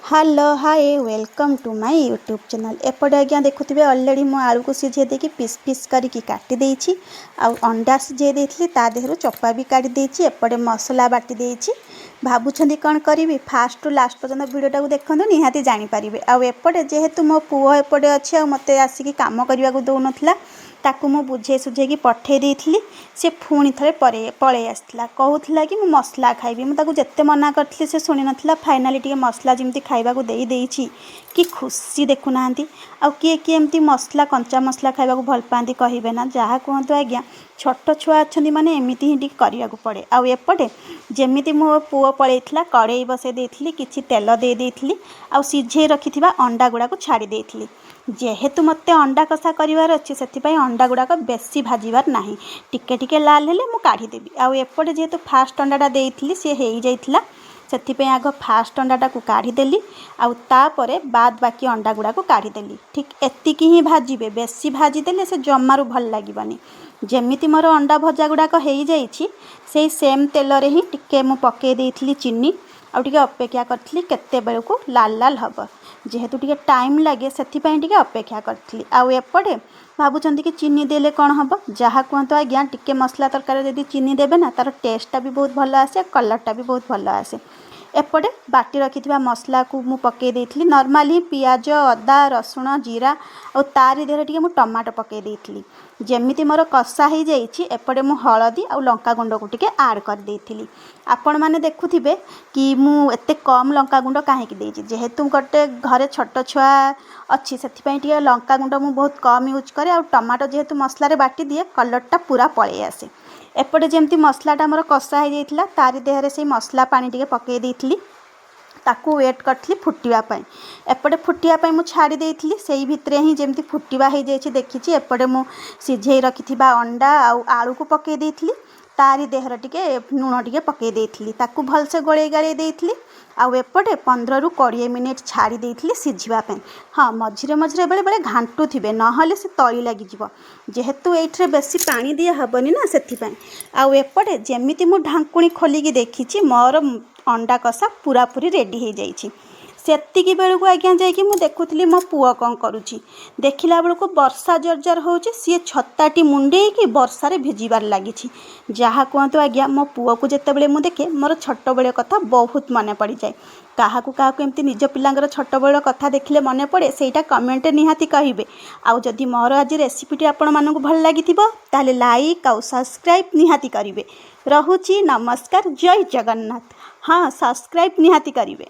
Hello hi welcome to my YouTube channel. एपटे आज्ञा देखुवे अलरेडी मो आलू को सीझे देकी पीस पीस करके काटी देछि। आउ अंडा सीझे देथली ता देहरु चोपा भी काटी देछि। एपटे मसला बाटी देछि। भाबुछंदी कौन करी फास्ट टू लास्ट पर्यंत वीडियोटा को देखंतु निहाती जानि पारिबे। आउ एपटे जेहेतु मो पुओ एपटे अछि आ मते आसिकी काम करबा को दउ नथला ताकू मु बुझे सुझे की पठे देथली। से पुणी थरे पळे आसला कहूथला कि मु मसला खाइबी। मु ताकू जत्ते मना करथली से सुनि नथला। फाइनली टिके मसला जिमती खाइबा को देई देछि कि खुशी देखु नांती। आ किए किए एमती मसला कंचा मसला खाइबा को भल पांती कहिबे ना। जहा कहंतु आज्ञा छोट छुआ अछंती माने एमिति ही टिके करिया को पड़े। आ एपटे जेमिति मो पुओ पळेइथला कड़ेई बसे देथली किछि तेल दे देथली आ सिझे रखिथिबा अंडा गुडा को छाड़ी देथली। जेहेतु मते अंडा कषा करिवार अछि सेथिपाई अंडा गुडाक बेसी भाजिबार नाही। टिके टिके लाल हेले मु काढी देबी। आ एपटे जेहेतु फास्ट अंडाटा देइथली से हेई जाइथला सेथिपाई आग फास्ट अंडाटा को काढी देली। आ तापरे बाद बाकी अंडा गुडा को काढी देली। ठीक एतिकी ही भाजिबे बेसी भाजी देले से जम्मारु भल लागिबनी। जेमिति मोर अंडा भजा गुडाक हेई जाइछि सेही सेम तेल रे ही टिके मु पके देइथली चीनी आ टिके अपेक्षा करथली केते बेलको लाल लाल हबो। जेहेतु टिके टाइम लागे सेथिपाई टिके अपेक्षा करथली। आ एपटे भाबुचंदी कि चीनी देले कौन हबो जहा कहंतु आज्ञा टिके मसला तरकारी यदि चीनी देबे ना तार टेस्टटा भी बहुत भल आसे कलरटा भी बहुत भल आसे। एपटे बाटी रखिथिबा मसला को मु पके देथली। नॉर्मली पियाज अदा रसुण जीरा और तारी देहरे टिके मु टमाटो पके देथली। जेमिति मोर कषा हो जाइछि एपटे मु हळदी और लंका गुंड को टिके ऐड कर देथली। आपण माने देखुथिबे कि मु एते कम लंका गुंड काहे कि देछि जेहेतु गोटे घरे छोट छुआ अच्छी सेथिपाई टिके लंका गुंड मु बहुत कम यूज करे। और टमाटो जेहेतु मसला रे बाटी दिए कलरटा पूरा पळे आसे। एपटे जेमती मसलाटा मोर कषा हो जाइथिला तारी देहरे से मसला पानी टिके पके देथली ताकू वेट करथली फुटिवा पई। एपटे फुटिवा पई मु छाड़ी देथली सेही भितरे ही जेमती फुटिवा हो जाइछि देखिछि। एपटे मु सिझेई रखिथिबा अंडा आउ आलू को पके देथली तारी देहरे टिके लूण टिके पके देथली ताकू भल से गोळे गाळे देथली। आउ एपटे 15 रु 20 मिनिट छाड़ी देथली सिझिबा पई। हाँ मझिरे मझिरे बेले बेले घांटू थिबे नहले से तळी लागि जिवो जेहेतु एइठरे बेसी पानी दिया हबनी ना सेथिपाई। आउ एपटे जेमिति मु ढांकुणी खोली की देखिछि मोर अंडा कषा पूरा पूरी रेडी हो जाइछि। सेतिकी बेलू आज्ञा जाइए मुझे देखुली मो पुओ कौन करुच्ची देखला बेलू वर्षा जोरजार हो सी छताटी मुंडे कि वर्षार भिजिबार लगी। जहाँ कहतु आज्ञा मो पुओ को जिते मुझे देखे मोर छोट बेले कथा बहुत मन पड़ जाए। क्या एमती निज पिलांगर छोट बेल कथा देखले मन पड़े सेटा कमेंट निहाती कहिबे। आउ जदि मोर आज रेसिपीटी आपण मानकु भल लागिथिबो ताले लाइक आउ सब्सक्राइब निहाती करिवे। रहुची नमस्कार जय जगन्नाथ। हाँ सब्सक्राइब निहाती करिवे।